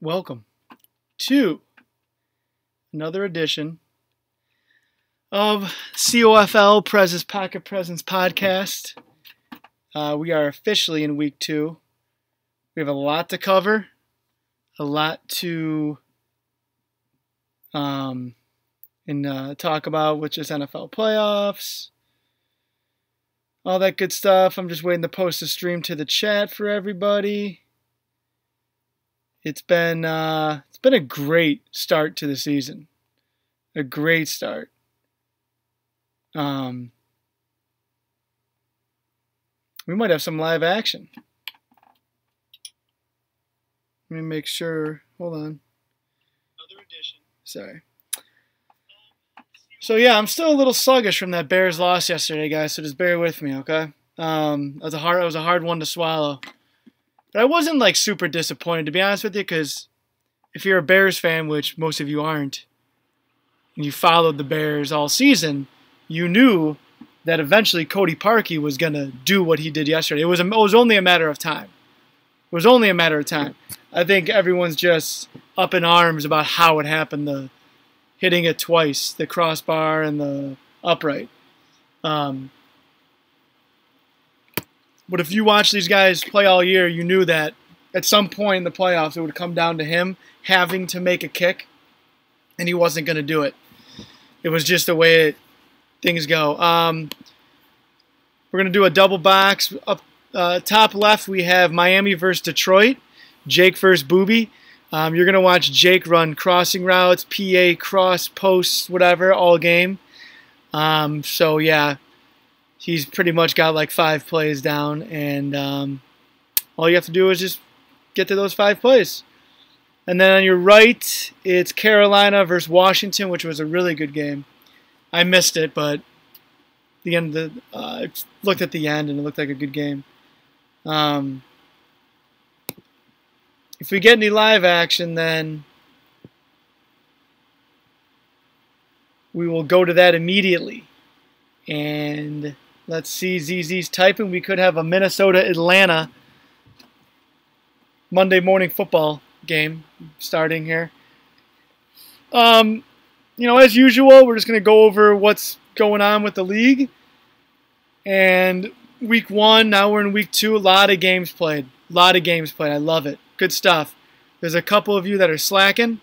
welcome to another edition of COFL Prez's Pocket Presence podcast. We are officially in week 2. We have a lot to cover, a lot to talk about with just NFL playoffs, all that good stuff. I'm just waiting to post the stream to the chat for everybody. It's been a great start to the season. A great start. We might have some live action. Let me make sure. Hold on. Another edition. Sorry. So yeah, I'm still a little sluggish from that Bears loss yesterday, guys. So just bear with me, okay? It was a hard one to swallow. But I wasn't like super disappointed, to be honest with you, because if you're a Bears fan, which most of you aren't, and you followed the Bears all season, you knew that eventually Cody Parkey was going to do what he did yesterday. It was only a matter of time. It was only a matter of time. I think everyone's just up in arms about how it happened, the hitting it twice, the crossbar and the upright. But if you watch these guys play all year, you knew that at some point in the playoffs it would come down to him having to make a kick, and he wasn't going to do it. It was just the way things go. We're going to do a double box. Up top left, we have Miami versus Detroit, Jake versus Booby. You're going to watch Jake run crossing routes, PA, cross, posts, whatever, all game. So, yeah. He's pretty much got like 5 plays down, and all you have to do is just get to those 5 plays. And then on your right, it's Carolina versus Washington, which was a really good game. I missed it, but the end of I looked at the end, and it looked like a good game. If we get any live action, then we will go to that immediately. And let's see, ZZ's typing. We could have a Minnesota-Atlanta Monday morning football game starting here. As usual, we're just going to go over what's going on with the league. And week 1, now we're in week 2. A lot of games played. I love it. Good stuff. There's a couple of you that are slacking.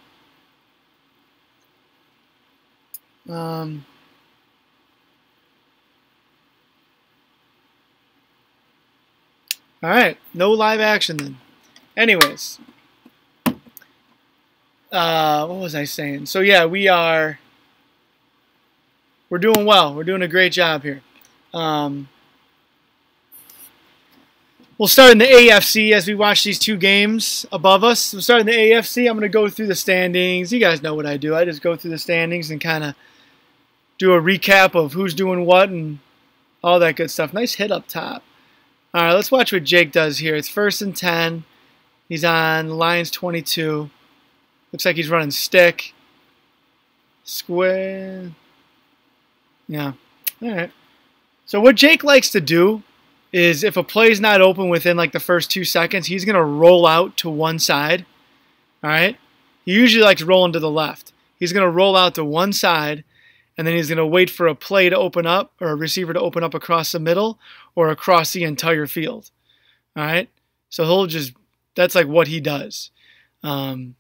All right, no live action then. Anyways, what was I saying? So yeah, we're doing well. We're doing a great job here. We'll start in the AFC as we watch these 2 games above us. We'll start in the AFC. I'm going to go through the standings. You guys know what I do. I just go through the standings and kind of do a recap of who's doing what and all that good stuff. Nice hit up top. All right, let's watch what Jake does here. It's 1st and 10. He's on Lions 22. Looks like he's running stick. Square. Yeah. All right. So what Jake likes to do is if a play's not open within like the first 2 seconds, he's going to roll out to one side. All right? He usually likes rolling to the left. He's going to roll out to one side, and then he's going to wait for a play to open up or a receiver to open up across the middle or across the entire field. All right? So that's like what he does. So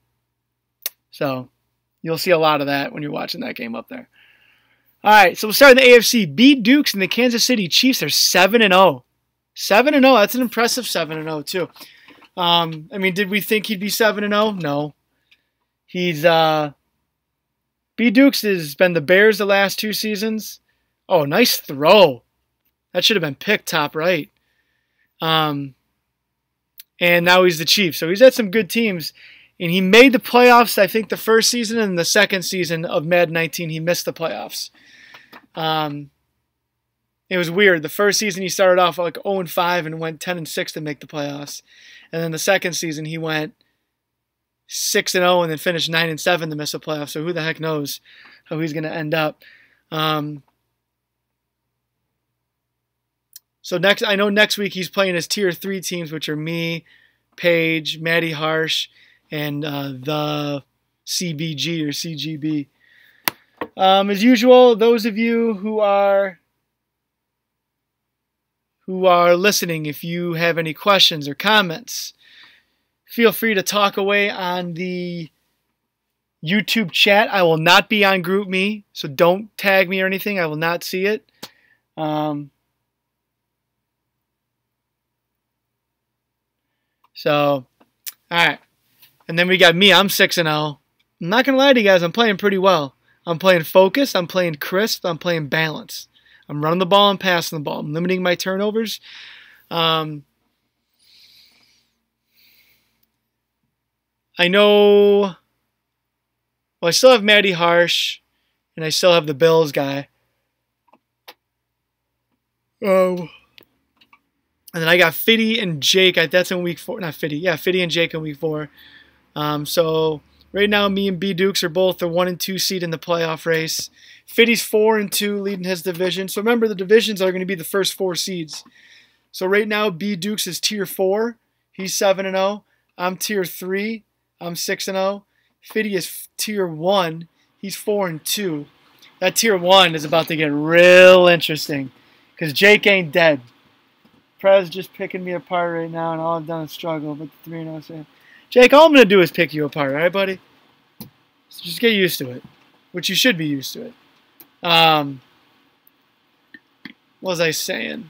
you'll see a lot of that when you're watching that game up there. All right, so we'll start in the AFC. Dukes and the Kansas City Chiefs are 7-0. 7-0, that's an impressive 7-0 too. Did we think he'd be 7-0? No. He's Dukes has been the Bears the last 2 seasons. Oh, nice throw. That should have been picked top right. And now he's the Chiefs. So he's had some good teams. And he made the playoffs, I think, the first season, and the second season of Madden 19, he missed the playoffs. It was weird. The first season he started off like 0-5 and went 10-6 to make the playoffs. And then the second season he went 6-0 and then finished 9-7 to miss the playoffs. So who the heck knows how he's going to end up. So next week he's playing his tier 3 teams, which are me, Paige, Maddie Harsh, and the CBG or CGB. As usual, those of you who are listening, if you have any questions or comments, feel free to talk away on the YouTube chat. I will not be on GroupMe, so don't tag me or anything. I will not see it. So, all right. And then we got me. I'm 6-0. I'm not going to lie to you guys. I'm playing pretty well. I'm playing focused. I'm playing crisp. I'm playing balanced. I'm running the ball and passing the ball. I'm limiting my turnovers. I know... Well, I still have Matty Harsh, and I still have the Bills guy. Oh. And then I got Fiddy and Jake. That's in week 4. Not Fiddy. Yeah, Fiddy and Jake in week 4. So right now, me and B Dukes are both the 1 and 2 seed in the playoff race. Fiddy's 4 and 2, leading his division. So remember, the divisions are going to be the first 4 seeds. So right now, B Dukes is tier 4. He's 7-0. I'm tier 3. I'm 6-0. Fiddy is tier 1. He's 4 and 2. That tier 1 is about to get real interesting because Jake ain't dead. Prez just picking me apart right now, and all I've done is struggle. But the 3-0 saying, Jake, all I'm going to do is pick you apart, all right, buddy? So just get used to it, which you should be used to it. What was I saying?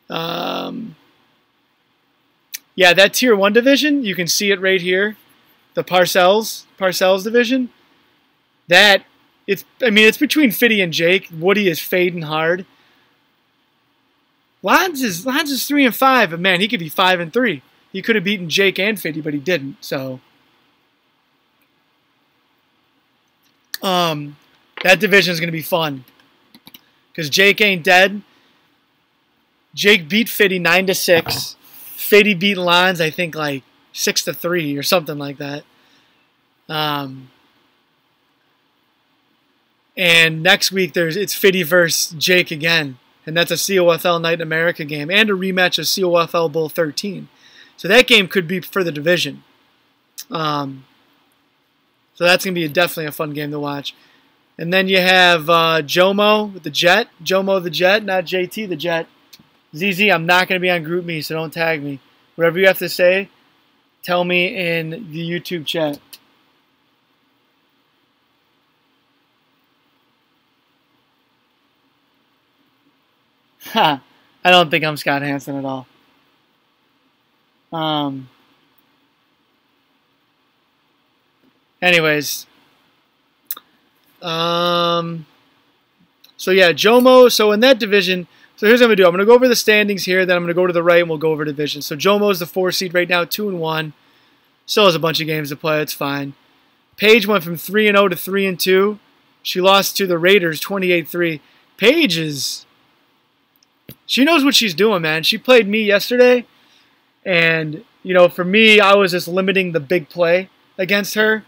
Yeah, that tier 1 division, you can see it right here. The Parcells division. It's between Fiddy and Jake. Woody is fading hard. Lons is 3 and 5, but man, he could be 5 and 3. He could have beaten Jake and Fiddy, but he didn't. So that division is going to be fun because Jake ain't dead. Jake beat Fiddy 9-6. Fiddy beat Lons, I think, like 6-3 or something like that. And next week it's Fiddy versus Jake again. And that's a COFL Night in America game and a rematch of COFL Bowl 13. So that game could be for the division. So that's going to be definitely a fun game to watch. And then you have Jomo with the Jet. Jomo the Jet, not JT the Jet. ZZ, I'm not going to be on GroupMe, so don't tag me. Whatever you have to say, tell me in the YouTube chat. Ha! I don't think I'm Scott Hansen at all. Anyways. So yeah, Jomo. So in that division, so here's what I'm going to do. I'm going to go over the standings here, then I'm going to go to the right and we'll go over division. So Jomo's the 4 seed right now, 2 and 1. Still has a bunch of games to play. It's fine. Paige went from 3 and 0 to 3 and 2. She lost to the Raiders 28-3. Paige she knows what she's doing, man. She played me yesterday, and for me, I was just limiting the big play against her.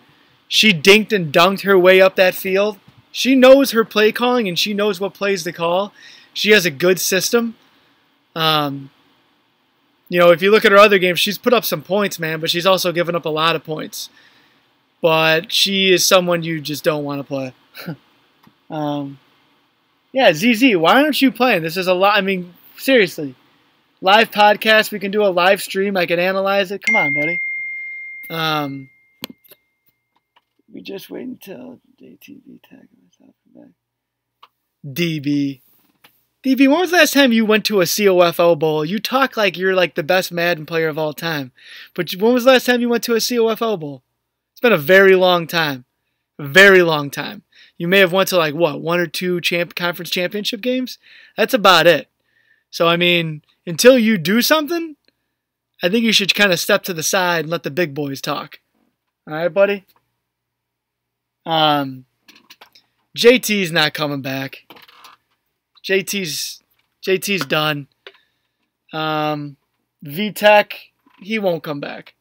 She dinked and dunked her way up that field. She knows her play calling, and she knows what plays to call. She has a good system. If you look at her other games, she's put up some points, man, but she's also given up a lot of points. But she is someone you just don't want to play. Yeah, ZZ, why aren't you playing? This is a lot. I mean, seriously. Live podcast, we can do a live stream. I can analyze it. Come on, buddy. We just wait until JTV tag myself back. DB, when was the last time you went to a COFL Bowl? You talk like you're like the best Madden player of all time. But when was the last time you went to a COFL Bowl? It's been a very long time. A very long time. You may have went to like, what, 1 or 2 conference championship games? That's about it. So, I mean, until you do something, I think you should kind of step to the side and let the big boys talk. All right, buddy? JT's not coming back. JT's done. VTech, he won't come back.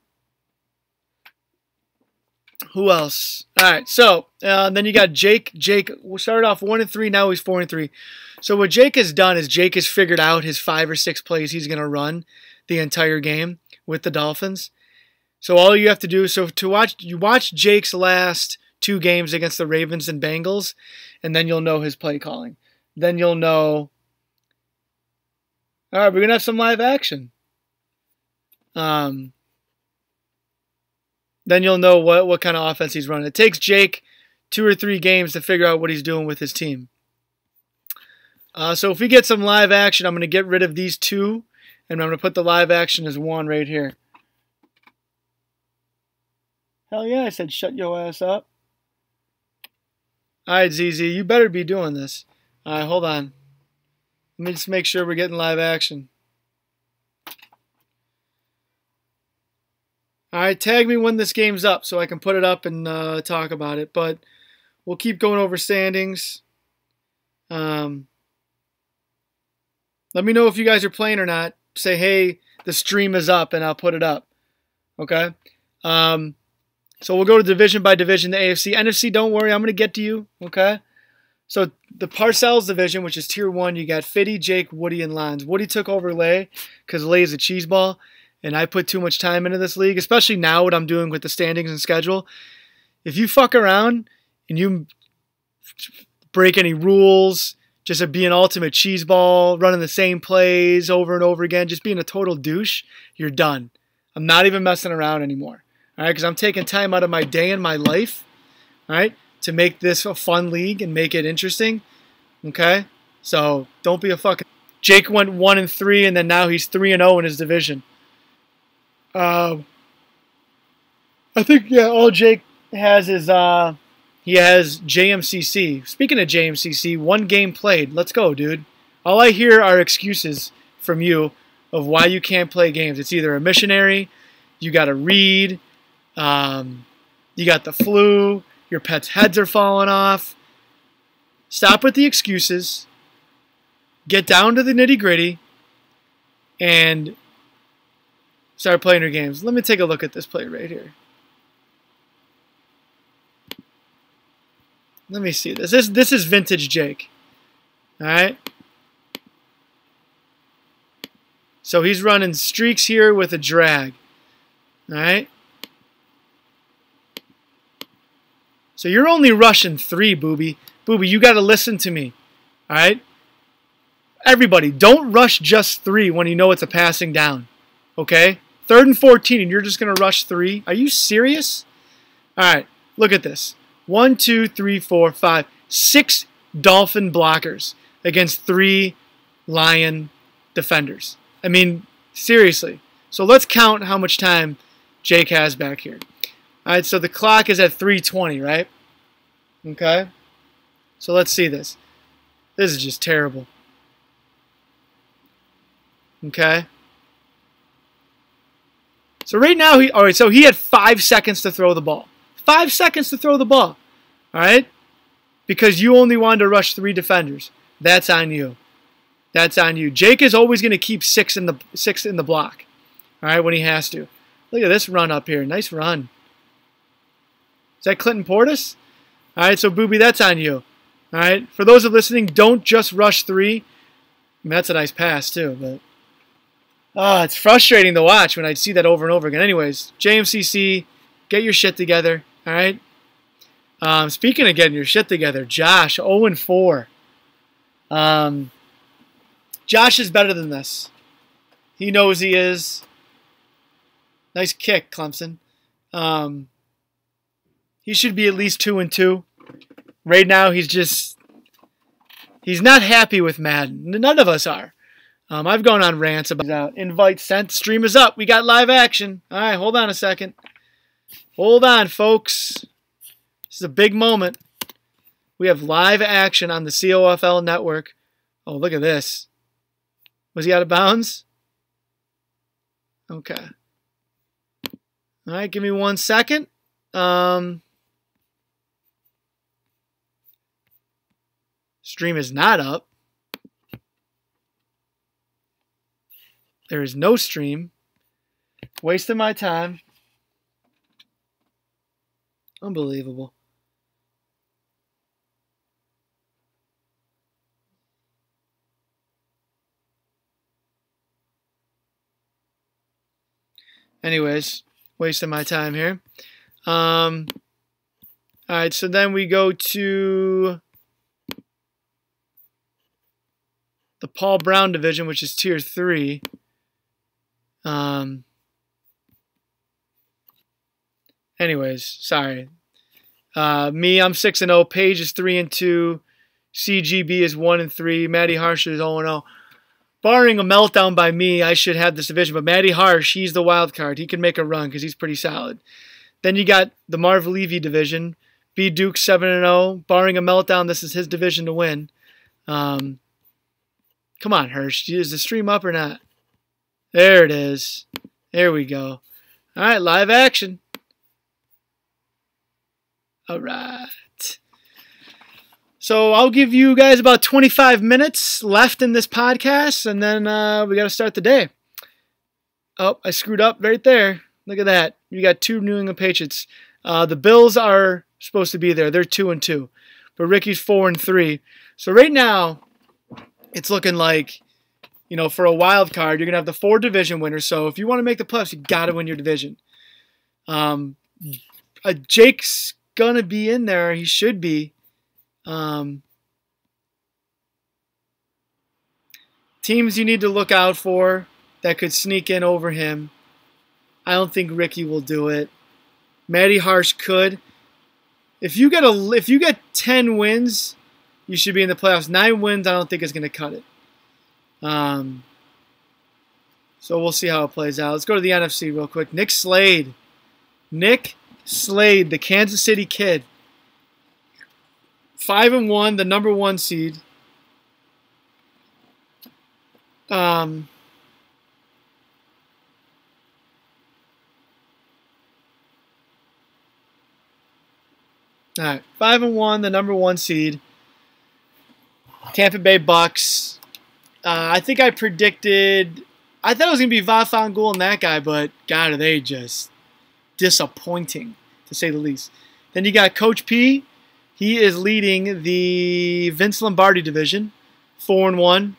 Who else? All right, so then you got Jake. Jake started off 1 and 3. Now he's 4 and 3. So what Jake has done is Jake has figured out his 5 or 6 plays he's going to run the entire game with the Dolphins. So all you have to do, so to watch, you watch Jake's last 2 games against the Ravens and Bengals, and then you'll know his play calling. Then you'll know, all right, we're going to have some live action. Then you'll know what kind of offense he's running. It takes Jake 2 or 3 games to figure out what he's doing with his team. So if we get some live action, I'm going to get rid of these 2, and I'm going to put the live action as 1 right here. Hell yeah, I said shut your ass up. All right, ZZ, you better be doing this. All right, hold on. Let me just make sure we're getting live action. All right, tag me when this game's up so I can put it up and talk about it. But we'll keep going over standings. Let me know if you guys are playing or not. Say, hey, the stream is up, and I'll put it up. Okay? So we'll go to division by division, the AFC. NFC, don't worry, I'm going to get to you. Okay? So the Parcells division, which is tier 1, you got Fitty, Jake, Woody, and Lons. Woody took over Lay because Lay is a cheese ball, and I put too much time into this league, especially now what I'm doing with the standings and schedule. If you fuck around and you break any rules, just be an ultimate cheese ball, running the same plays over and over again, just being a total douche, you're done. I'm not even messing around anymore. All right, because I'm taking time out of my day and my life, all right, to make this a fun league and make it interesting. Okay, so don't be a fucking. Jake went 1-3, and then now he's 3-0 in his division. I think all Jake has is he has JMCC. Speaking of JMCC, 1 game played. Let's go, dude. All I hear are excuses from you of why you can't play games. It's either a missionary, you got to read. You got the flu, your pet's heads are falling off. Stop with the excuses. Get down to the nitty-gritty and start playing your games. Let me take a look at this play right here. Let me see this. This is vintage Jake. All right? So he's running streaks here with a drag. All right? So you're only rushing 3, Booby. Booby, you got to listen to me. All right? Everybody, don't rush just 3 when you know it's a passing down. Okay? 3rd and 14, and you're just going to rush 3? Are you serious? All right, look at this. 1, 2, 3, 4, 5, 6 Dolphin blockers against 3 Lion defenders. I mean, seriously. So let's count how much time Jake has back here. All right, so the clock is at 3:20, right? Okay. So let's see this. This is just terrible. Okay. So right now, so he had 5 seconds to throw the ball. 5 seconds to throw the ball. All right? Because you only wanted to rush 3 defenders. That's on you. That's on you. Jake is always going to keep 6 in the block. All right, when he has to. Look at this run up here. Nice run. Is that Clinton Portis? All right, so Booby, that's on you. All right, for those of listening, don't just rush 3. I mean, that's a nice pass too, but it's frustrating to watch when I see that over and over again. Anyways, JMCC, get your shit together. All right. Speaking of getting your shit together, Josh 0-4. Josh is better than this. He knows he is. Nice kick, Clemson. He should be at least 2-2. Right now, he's not happy with Madden. None of us are. I've gone on rants about invite sent. Stream is up. We got live action. All right, hold on a second. Hold on, folks. This is a big moment. We have live action on the COFL network. Oh, look at this. Was he out of bounds? Okay. All right, give me 1 second. Stream is not up. There is no stream. Wasting my time. Unbelievable. Anyways, Wasting my time here. All right, so then we go to the Paul Brown division, which is tier 3. Anyways, sorry. Me, I'm 6-0. Paige is 3-2. CGB is 1-3. Matty Harsh is 0-0. Barring a meltdown by me, I should have this division. But Matty Harsh, he's the wild card. He can make a run because he's pretty solid. Then you got the Marv Levy division. B. Duke 7-0. Barring a meltdown, this is his division to win. Come on, Hirsch. Is the stream up or not? There it is. There we go. All right, live action. All right. So I'll give you guys about 25 minutes left in this podcast, and then we got to start the day. Oh, I screwed up right there. Look at that. You got 2 New England Patriots. The Bills are supposed to be there. They're 2-2. But Ricky's 4-3. So right now, it's looking like, for a wild card, you're going to have the 4 division winners. So if you want to make the playoffs, you got to win your division. Jake's going to be in there. He should be. Teams you need to look out for that could sneak in over him. I don't think Ricky will do it. Matty Harsh could. If you get 10 wins, you should be in the playoffs. 9 wins, I don't think is going to cut it. So we'll see how it plays out. Let's go to the NFC real quick. Nick Slade, the Kansas City Kid. 5-1, the number 1 seed. All right, 5-1, the number 1 seed. Tampa Bay Bucks. I think I predicted. I thought it was gonna be Vafangul and that guy, but God, are they just disappointing to say the least. Then you got Coach P. He is leading the Vince Lombardi division, 4-1.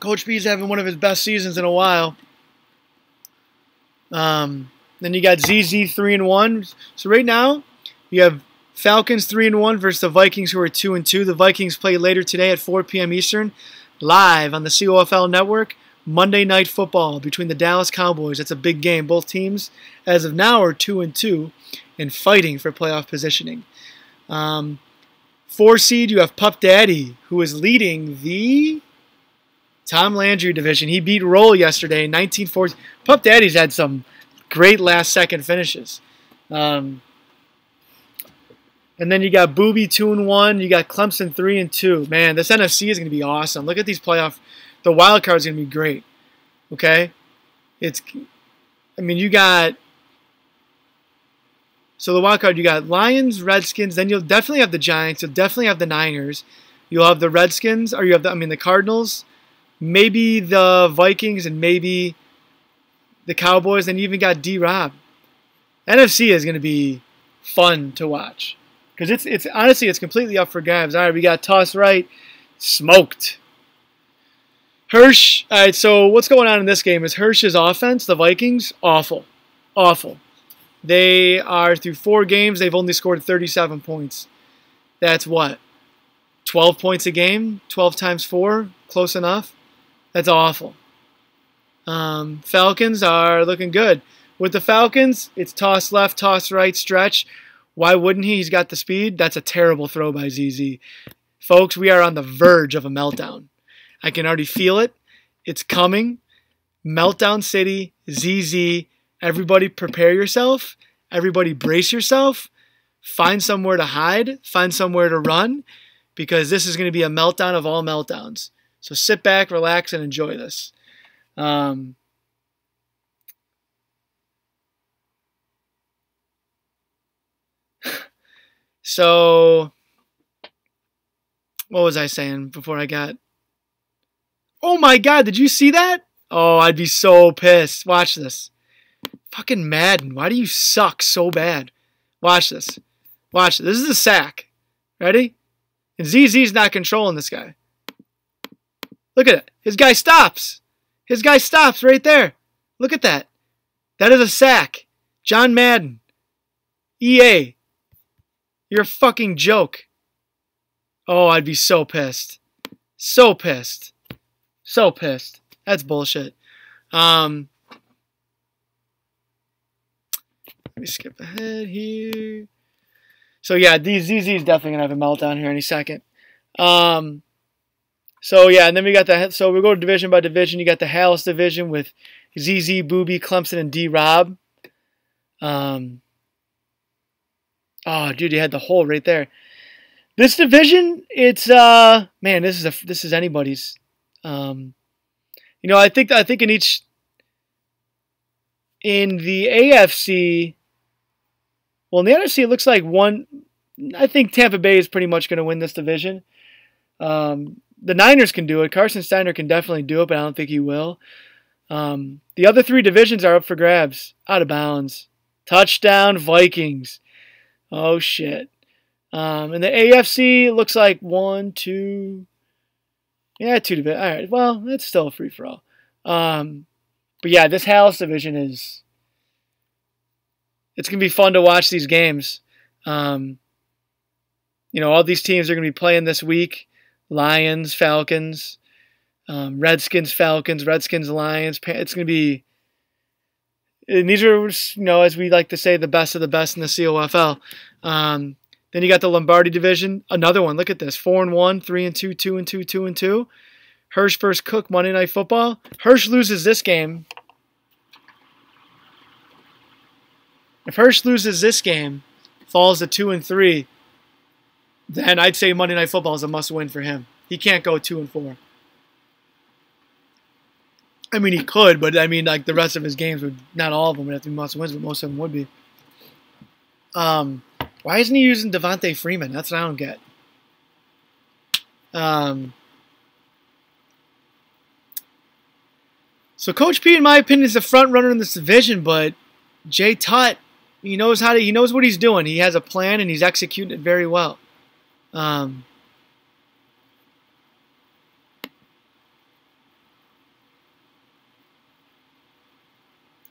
Coach P is having one of his best seasons in a while. Then you got ZZ 3-1. So right now, you have Falcons 3-1 versus the Vikings, who are 2-2. The Vikings play later today at 4 p.m. Eastern, live on the COFL network. Monday Night Football between the Dallas Cowboys. That's a big game. Both teams, as of now, are 2-2 and fighting for playoff positioning. 4 seed, you have Pup Daddy, who is leading the Tom Landry division. He beat Roll yesterday, 19-4. Pup Daddy's had some great last-second finishes. And then you got Booby 2-1. You got Clemson 3-2. Man, this NFC is going to be awesome. Look at these playoff. The wild card is going to be great. Okay, you got. So the wild card, you got Lions, Redskins. Then you'll definitely have the Giants. You'll definitely have the Niners. You'll have the Redskins, or you have the Cardinals. Maybe the Vikings, and maybe the Cowboys. And you even got D-Rob. NFC is going to be fun to watch because it's honestly it's completely up for grabs. All right, we got toss right, smoked. Hirsch. All right, so what's going on in this game is Hirsch's offense, the Vikings, awful. They are through 4 games. They've only scored 37 points. That's what? 12 points a game? 12 times 4? Close enough? That's awful. Falcons are looking good. With the Falcons, it's toss left, toss right, stretch. Why wouldn't he? He's got the speed. That's a terrible throw by ZZ. Folks, we are on the verge of a meltdown. I can already feel it. It's coming. Meltdown City, ZZ. Everybody prepare yourself. Everybody brace yourself. Find somewhere to hide. Find somewhere to run. Because this is going to be a meltdown of all meltdowns. So sit back, relax, and enjoy this. So, what was I saying before I got... Oh my God, did you see that? Oh, I'd be so pissed. Watch this. Fucking Madden. Why do you suck so bad? Watch this. Watch this. This is a sack. Ready? And ZZ's not controlling this guy. Look at it. His guy stops. His guy stops right there. Look at that. That is a sack. John Madden. EA. You're a fucking joke. Oh, I'd be so pissed. So pissed. So pissed. That's bullshit. Let me skip ahead here. So yeah, ZZ is definitely gonna have a meltdown here any second. So yeah, and then we got so we go division by division. You got the Hallis division with ZZ, Booby, Clemson, and D-Rob. Oh, dude, you had the hole right there. This division, it's man, this is anybody's. I think in the AFC, well, in the NFC, it looks like I think Tampa Bay is pretty much going to win this division. The Niners can do it. Carson Steiner can definitely do it, but I don't think he will. The other three divisions are up for grabs. Out of bounds. Touchdown, Vikings. Oh, shit. In the AFC, it looks like 1, 2... Yeah, 2 divisions. All right, well, it's still a free-for-all. But yeah, this Hallis division is... It's going to be fun to watch these games. All these teams are going to be playing this week. Lions, Falcons, Redskins, Falcons, Redskins, Lions. It's going to be... And these are, as we like to say, the best of the best in the COFL. Then you got the Lombardi division. Another one. Look at this. 4-1, 3-2, 2-2, 2-2. Hirsch versus Cook, Monday Night Football. Hirsch loses this game. If Hirsch loses this game, falls to 2-3, then I'd say Monday Night Football is a must-win for him. He can't go 2-4. I mean, he could, but I mean, like the rest of his games would, not all of them would have to be must-wins, but most of them would be. Why isn't he using Devontae Freeman? That's what I don't get. So Coach P, in my opinion, is the front runner in this division, but Jay Tutt, he knows what he's doing. He has a plan and he's executing it very well.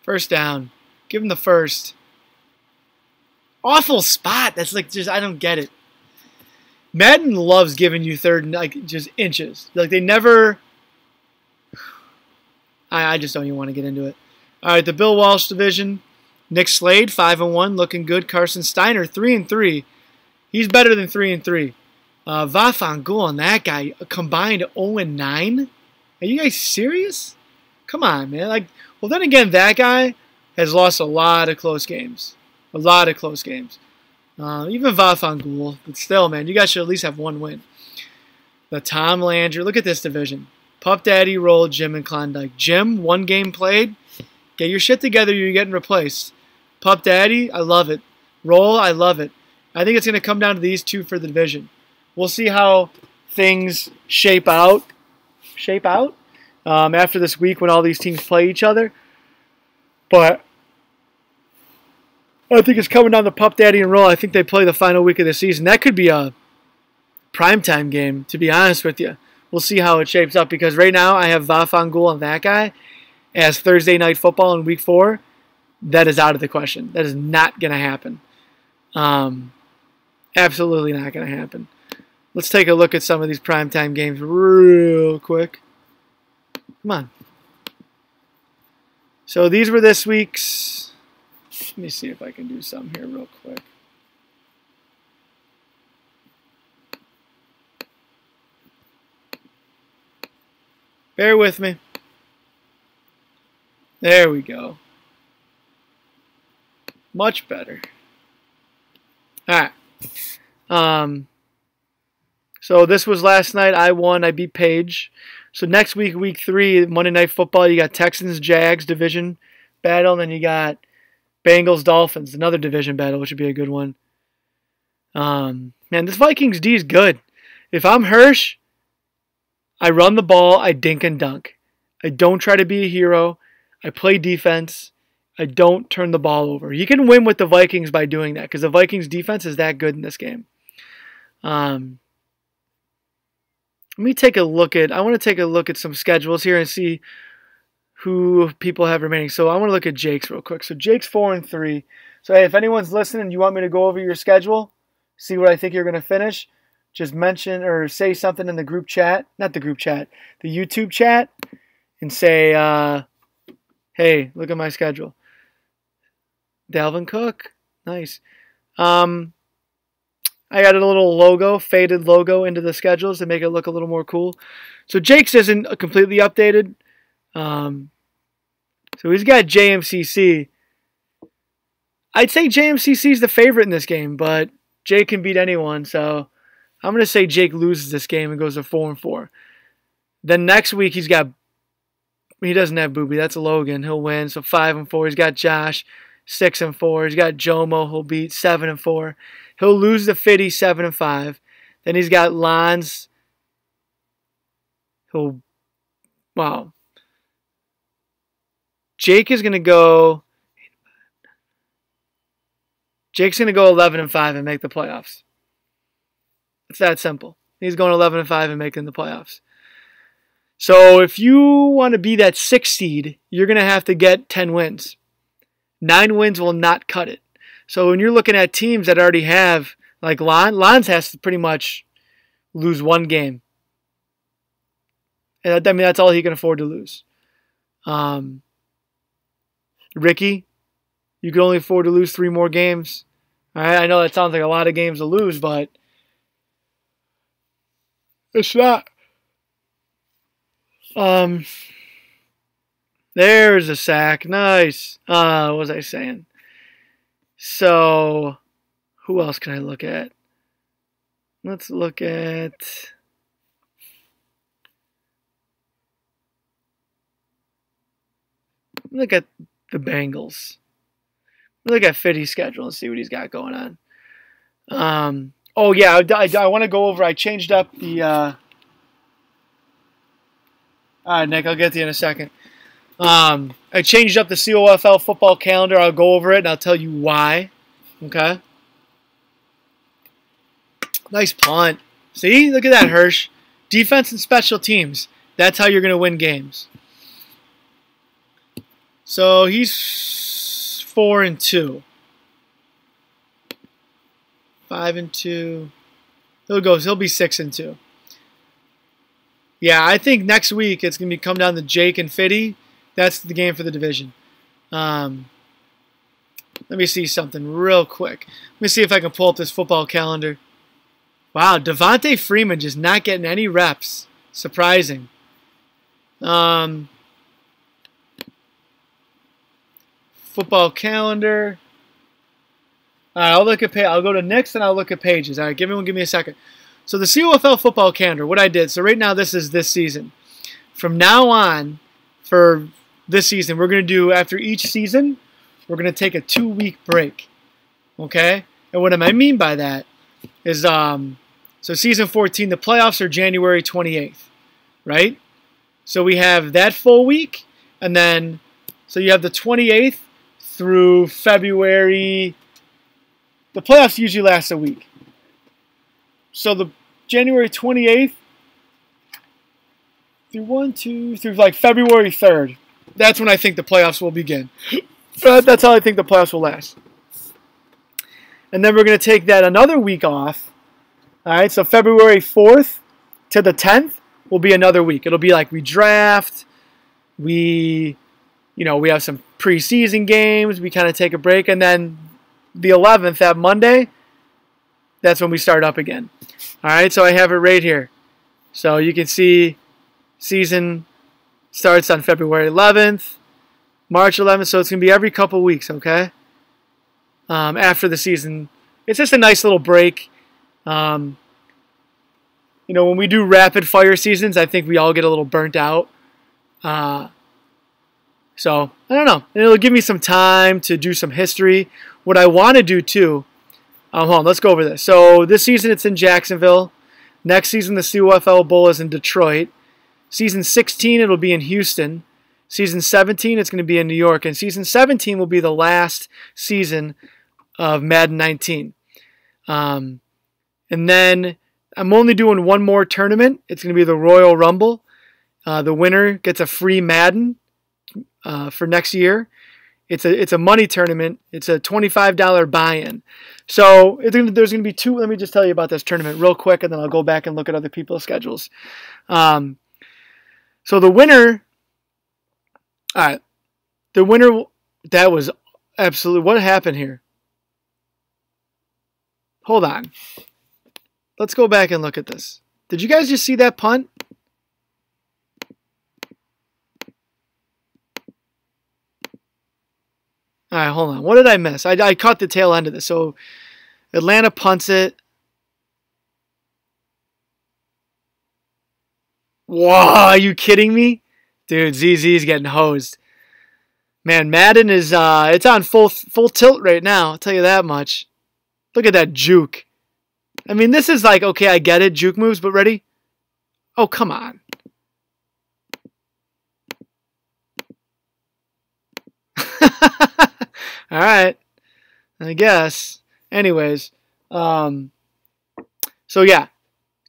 First down. Give him the first. Awful spot. That's like just, I don't get it. Madden loves giving you third, like just inches. Like they never. I just don't even want to get into it. All right, the Bill Walsh division. Nick Slade 5-1, looking good. Carson Steiner 3-3. He's better than 3-3. Vafangul and that guy combined 0-9. Are you guys serious? Come on, man. Well, then again, that guy has lost a lot of close games. A lot of close games. Even Vafangul. But still, man, you guys should at least have one win. The Tom Landry. Look at this division. Puff Daddy, Roll, Jim, and Klondike. Jim, 1 game played. Get your shit together. You're getting replaced. Puff Daddy, I love it. Roll, I love it. I think it's going to come down to these two for the division. We'll see how things shape out. After this week when all these teams play each other. But I think it's coming down to Pup Daddy and Roll. I think they play the final week of the season. That could be a primetime game, to be honest with you. We'll see how it shapes up because right now I have Vafangul and that guy as Thursday Night Football in Week 4. That is out of the question. That is not going to happen. Absolutely not going to happen. Let's take a look at some of these primetime games real quick. Come on. So these were this week's. Let me see if I can do some here real quick. Bear with me. There we go. Much better. All right. So this was last night. I won. I beat Paige. So next week, week 3, Monday Night Football, you got Texans-Jags division battle, and then you got Bengals-Dolphins, another division battle, which would be a good one. Man, this Vikings D is good. If I'm Hirsch, I run the ball, I dink and dunk. I don't try to be a hero. I play defense. I don't turn the ball over. You can win with the Vikings by doing that because the Vikings defense is that good in this game. Let me take a look at. I want to take a look at some schedules here and see who people have remaining. So I want to look at Jake's real quick. So Jake's 4-3. So hey, if anyone's listening, you want me to go over your schedule, see what I think you're going to finish, just mention or say something in the group chat, not the group chat, the YouTube chat, and say, hey, look at my schedule. Dalvin Cook, nice. I got a little logo, faded logo into the schedules to make it look a little more cool. So Jake's isn't completely updated. So he's got JMCC. I'd say JMCC is the favorite in this game, but Jake can beat anyone. So I'm going to say Jake loses this game and goes to 4-4. Then next week he doesn't have Booby. That's Logan. He'll win. So 5-4. He's got Josh, 6-4. He's got Jomo. He'll beat 7-4. He'll lose to Fiddy, 7-5. Then he's got Lons. Wow. Jake's going to go 11-5 and make the playoffs. It's that simple. He's going 11-5 and making the playoffs. So if you want to be that 6 seed, you're going to have to get 10 wins. 9 wins will not cut it. So when you're looking at teams that already have, like Lons has to pretty much lose 1 game. And I mean, that's all he can afford to lose. Ricky, you can only afford to lose 3 more games. All right, I know that sounds like a lot of games to lose, but it's not. There's a sack. Nice. What was I saying? So, who else can I look at? Let's look at the Bengals. Look at Fiddy's schedule and see what he's got going on. Oh yeah, I want to go over. I changed up the. All right, Nick, I'll get to you in a second. I changed up the COFL football calendar. I'll go over it and I'll tell you why. Okay. Nice punt. See, look at that, Hirsch. Defense and special teams. That's how you're going to win games. So he's 4-2. 5-2. He'll be 6-2. Yeah, I think next week it's going to come down to Jake and Fiddy. That's the game for the division. Let me see something real quick. Let me see if I can pull up this football calendar. Wow, Devontae Freeman just not getting any reps. Surprising. Football calendar. All right, I'll go to Nick's and I'll look at Pages. All right, give me a second. So the COFL football calendar, what I did. So right now this is this season. From now on, for this season, we're going to do, after each season, we're going to take a 2-week break. Okay? And what I mean by that is, so season 14, the playoffs are January 28th, right? So we have that full week, and then, so you have the 28th through February. The playoffs usually last a week. So the January 28th through like February 3rd. That's when I think the playoffs will begin. That's how I think the playoffs will last. And then we're going to take that another week off. All right, so February 4th to the 10th will be another week. It'll be like we draft, we have some preseason games, we kind of take a break, and then the 11th, that Monday, that's when we start up again. All right, so I have it right here. So you can see season starts on February 11th, March 11th, so it's going to be every couple weeks, okay? After the season. It's just a nice little break. When we do rapid fire seasons, I think we all get a little burnt out. So, I don't know. And it'll give me some time to do some history. What I want to do, too, hold on, let's go over this. So, this season it's in Jacksonville. Next season, the COFL Bowl is in Detroit. Season 16, it'll be in Houston. Season 17, it's going to be in New York. And Season 17 will be the last season of Madden 19. And then I'm only doing one more tournament. It's going to be the Royal Rumble. The winner gets a free Madden for next year. It's a money tournament. It's a $25 buy-in. So there's going to be two. Let me just tell you about this tournament real quick, and then I'll go back and look at other people's schedules. So the winner, all right, that was absolutely, what happened here? Hold on. Let's go back and look at this. Did you guys just see that punt? All right, hold on. What did I miss? I caught the tail end of this. So Atlanta punts it. Whoa, are you kidding me? Dude, ZZ's getting hosed. Man, Madden is it's on full tilt right now, I'll tell you that much. Look at that juke. I mean, this is like, okay, I get it, juke moves, but ready? Oh, come on. All right, I guess. Anyways, so yeah,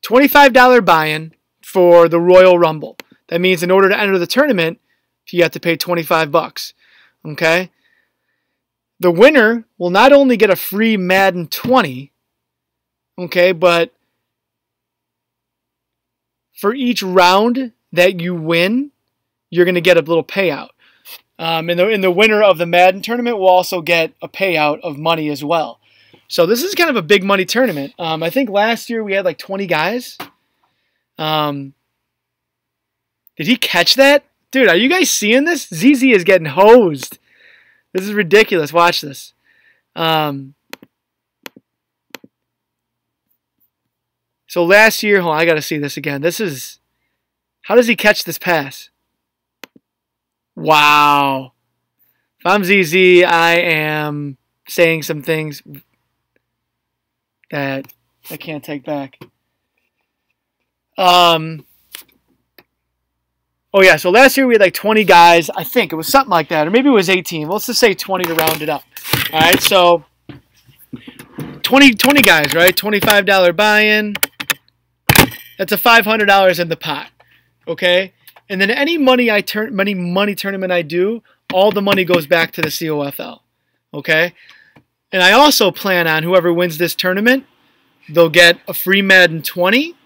$25 buy-in for the Royal Rumble. That means in order to enter the tournament, you have to pay $25. Okay? The winner will not only get a free Madden 20, okay, but for each round that you win, you're going to get a little payout. And the winner of the Madden tournament will also get a payout of money as well. So this is kind of a big money tournament. I think last year we had like 20 guys. Did he catch that? Dude, are you guys seeing this? ZZ is getting hosed. This is ridiculous. Watch this. So last year, hold on, I got to see this again. This is, how does he catch this pass? Wow. If I'm ZZ, I am saying some things that I can't take back. Oh yeah, so last year we had like 20 guys. I think it was something like that. Or maybe it was 18. Let's just say 20 to round it up. All right, so 20 guys, right? $25 buy-in. That's a $500 in the pot. Okay? And then any money tournament I do, all the money goes back to the COFL. Okay? And I also plan on whoever wins this tournament, they'll get a free Madden 20,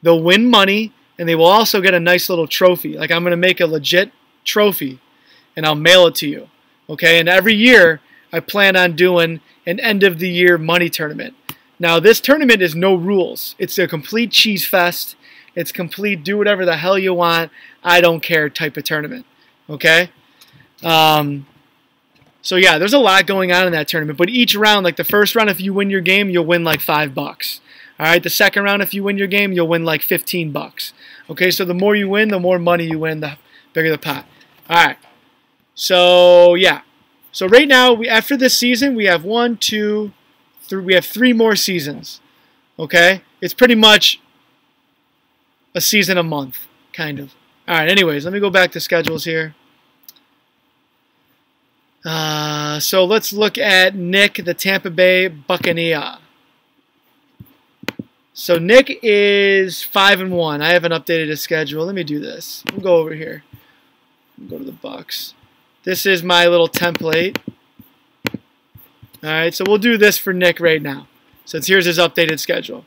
they'll win money, and they will also get a nice little trophy. Like, I'm going to make a legit trophy, and I'll mail it to you. Okay? And every year, I plan on doing an end-of-the-year money tournament. Now, this tournament is no rules. It's a complete cheese fest. It's complete do whatever the hell you want, I don't care type of tournament. Okay? So, yeah, there's a lot going on in that tournament. But each round, like the first round, if you win your game, you'll win like $5. All right? The second round, if you win your game, you'll win like $15. Okay? So the more you win, the more money you win, the bigger the pot. All right. So, yeah. So right now, after this season, we have 1, 2, 3. We have 3 more seasons. Okay? It's pretty much a season a month, kind of. All right, anyways, let me go back to schedules here. So let's look at Nick, the Tampa Bay Buccaneer. So Nick is 5-1. I haven't updated his schedule. Let me do this. We'll go over here. We'll go to the Bucs. This is my little template. All right, so we'll do this for Nick right now, since here's his updated schedule.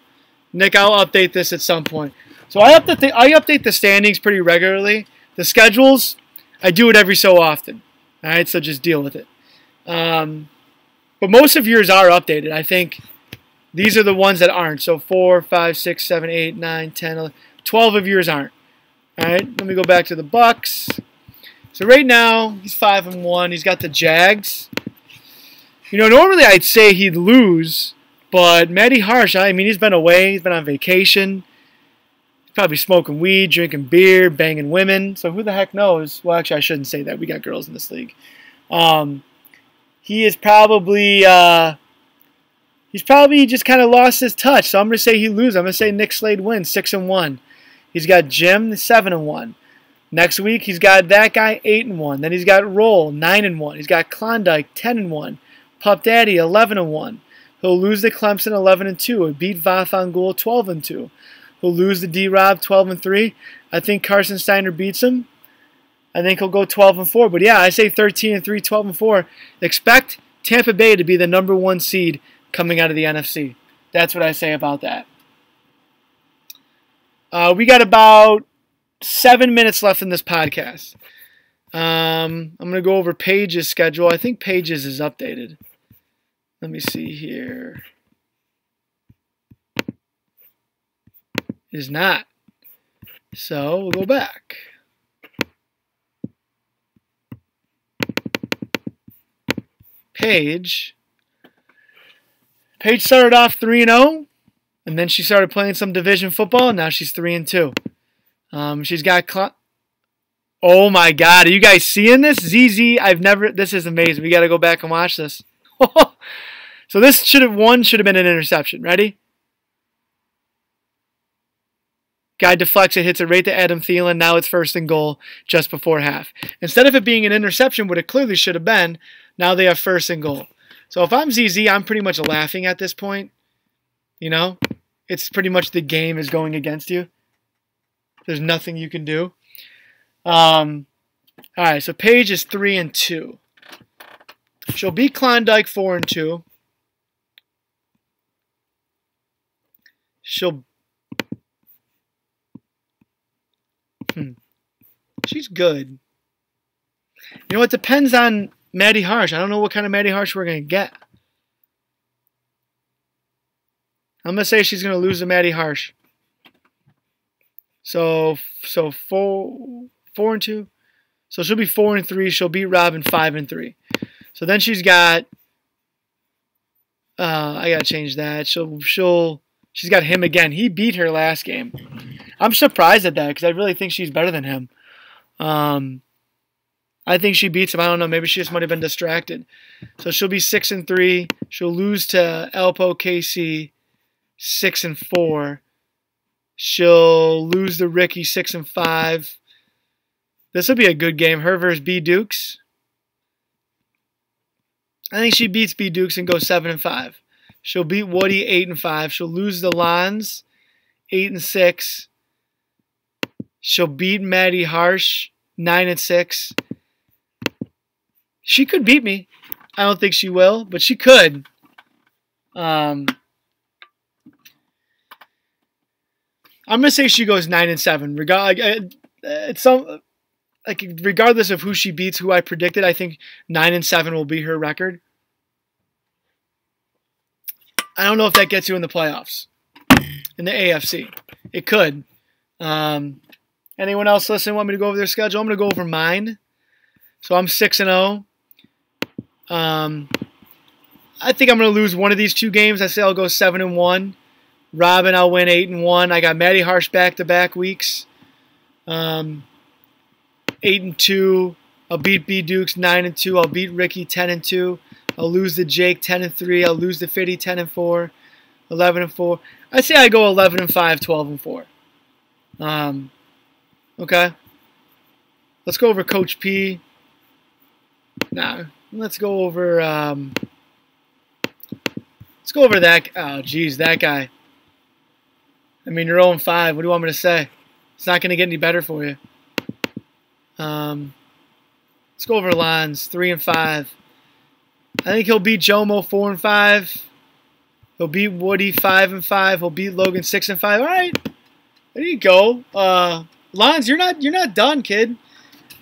Nick, I'll update this at some point. So I update the standings pretty regularly. The schedules, I do it every so often. All right, so just deal with it. But most of yours are updated. I think these are the ones that aren't. So 4, 5, 6, 7, 8, 9, 10, 11, 12 of yours aren't. All right, let me go back to the Bucs. So right now, he's 5-1. He's got the Jags. You know, normally I'd say he'd lose, but Matty Harsh, I mean, he's been away. He's been on vacation. Probably smoking weed, drinking beer, banging women. So who the heck knows? Well, actually, I shouldn't say that. We got girls in this league. He is probably he's probably just kind of lost his touch. So I'm going to say he loses. I'm going to say Nick Slade wins 6-1. He's got Jim 7-1. Next week he's got that guy 8-1. Then he's got Roll 9-1. He's got Klondike 10-1. Pup Daddy 11-1. He'll lose to Clemson 11-2. He'll beat Vafangul 12-2. He'll lose to D-Rob 12-3. I think Carson Steiner beats him. I think he'll go 12-4. But yeah, I say 13-3, 12-4. Expect Tampa Bay to be the number 1 seed coming out of the NFC. That's what I say about that. We got about 7 minutes left in this podcast. I'm going to go over Paige's schedule. I think Paige's is updated. Let me see here. Is not. So we'll go back. Paige started off 3-0, and then she started playing some division football, and now she's 3-2. She's got oh my God, are you guys seeing this? ZZ, this is amazing. We got to go back and watch this. So this should have been an interception. Ready? Guy deflects it, hits it right to Adam Thielen. Now it's 1st and goal just before half. Instead of it being an interception, what it clearly should have been, now they have 1st and goal. So if I'm ZZ, I'm pretty much laughing at this point. You know? It's pretty much the game is going against you. There's nothing you can do. All right, so Paige is 3-2. She'll beat Klondike 4-2. She's good. You know, it depends on Maddie Harsh. I don't know what kind of Maddie Harsh we're going to get. I'm going to say she's going to lose to Maddie Harsh. So 4-2. So she'll be 4-3. She'll beat Robin 5-3. So then she's got. I gotta change that. She's got him again. He beat her last game. I'm surprised at that because I really think she's better than him. I think she beats him. I don't know. Maybe she just might have been distracted. So she'll be 6-3. She'll lose to Elpo KC 6-4. She'll lose to Ricky 6-5. This will be a good game. Her versus B Dukes. I think she beats B Dukes and goes 7-5. She'll beat Woody 8-5. She'll lose the Lons 8-6. She'll beat Maddie Harsh 9-6. She could beat me. I don't think she will, but she could. I'm gonna say she goes 9-7. Regardless of who she beats, who I predicted, I think 9-7 will be her record. I don't know if that gets you in the playoffs in the AFC. It could. Anyone else listening want me to go over their schedule? I'm going to go over mine. So I'm 6-0. I think I'm going to lose one of these 2 games. I say I'll go 7-1. Robin, I'll win 8-1. I got Maddie Harsh back-to-back weeks. 8-2. I'll beat B Dukes 9-2. I'll beat Ricky 10-2. I'll lose to Jake 10-3. I'll lose to Fitty 10-4. 11-4. I say I go 11-5, 12-4. Okay. Let's go over Coach P. Let's go over that. Oh, geez, that guy. I mean, you're 0-5. What do you want me to say? It's not going to get any better for you. Let's go over Lons 3-5. I think he'll beat Jomo 4-5. He'll beat Woody 5-5. He'll beat Logan 6-5. All right, there you go. Lons, you're not done, kid.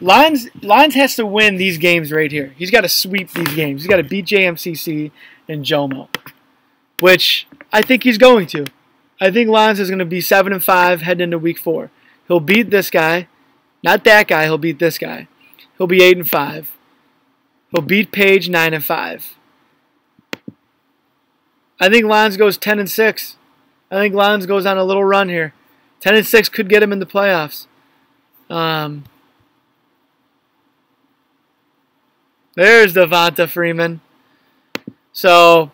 Lons has to win these games right here. He's got to sweep these games. He's got to beat JMCC and Jomo, which I think he's going to. I think Lons is going to be 7-5 heading into week 4. He'll beat this guy, not that guy. He'll beat this guy. He'll be 8-5. He'll beat Paige 9-5. I think Lons goes 10-6. I think Lons goes on a little run here. 10-6 could get him in the playoffs. There's Devonta Freeman. So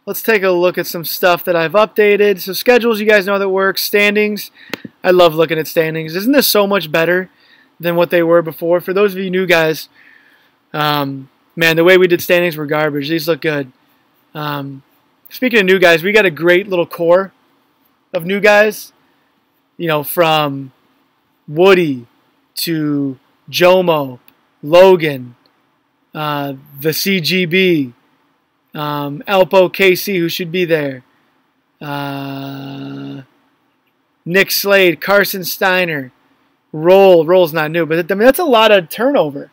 let's take a look at some stuff that I've updated. So schedules, you guys know that works. Standings, I love looking at standings. Isn't this so much better than what they were before? For those of you new guys, man, the way we did standings were garbage. These look good. Speaking of new guys, we got a great little core of new guys. You know, from Woody to Jomo, Logan, the CGB, Elpo KC, who should be there, Nick Slade, Carson Steiner, Roll's not new, but I mean that's a lot of turnover.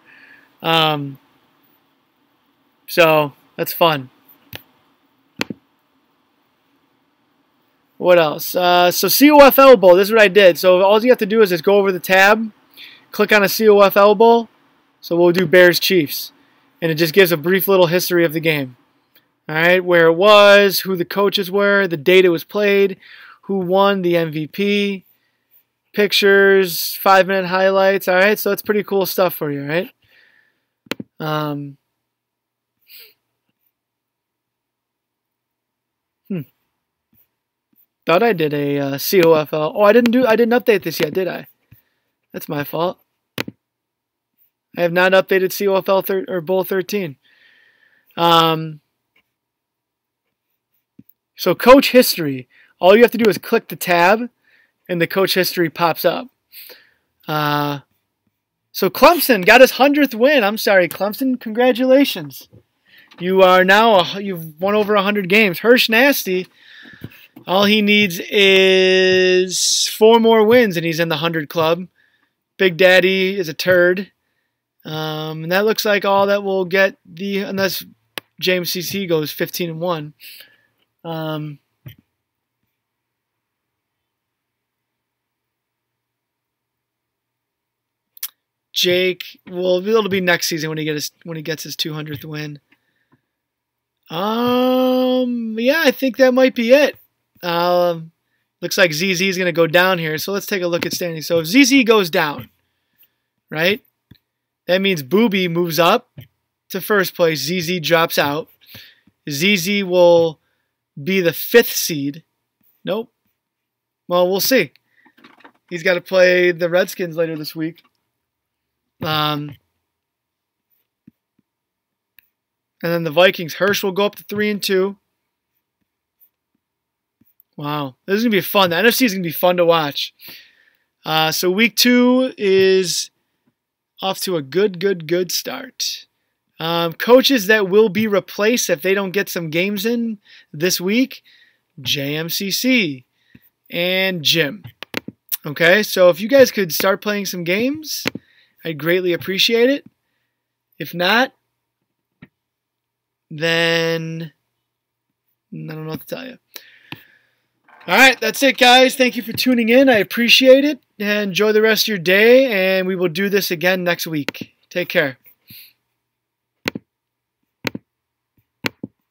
So that's fun. What else? So COFL Bowl, this is what I did. So all you have to do is just go over the tab, click on a COFL Bowl. So we'll do Bears Chiefs. And it just gives a brief little history of the game. All right, where it was, who the coaches were, the date it was played, who won the MVP, pictures, 5-minute highlights. All right, so that's pretty cool stuff for you, all right? Thought I did a COFL. Oh, I didn't update this yet, did I? That's my fault. I have not updated COFL or Bowl 13. So coach history. All you have to do is click the tab, and the coach history pops up. So Clemson got his 100th win. I'm sorry, Clemson. Congratulations. You are now you've won over 100 games. Hirsch Nasty. All he needs is 4 more wins, and he's in the 100 club. Big Daddy is a turd. And that looks like all that will get unless James CC goes 15-1. Jake, well, it'll be next season when he gets his 200th win. Yeah, I think that might be it. Looks like ZZ is going to go down here, so let's take a look at standings. So if ZZ goes down, right, that means Booby moves up to first place. ZZ drops out. ZZ will be the 5th seed. Nope. Well, we'll see. He's got to play the Redskins later this week. And then the Vikings. Hirsch will go up to 3-2. Wow. This is going to be fun. The NFC is going to be fun to watch. So week 2 is off to a good start. Coaches that will be replaced if they don't get some games in this week, JMCC and Jim. Okay, so if you guys could start playing some games, I'd greatly appreciate it. If not, then I don't know what to tell you. All right, that's it, guys. Thank you for tuning in. I appreciate it. Enjoy the rest of your day, and we will do this again next week. Take care.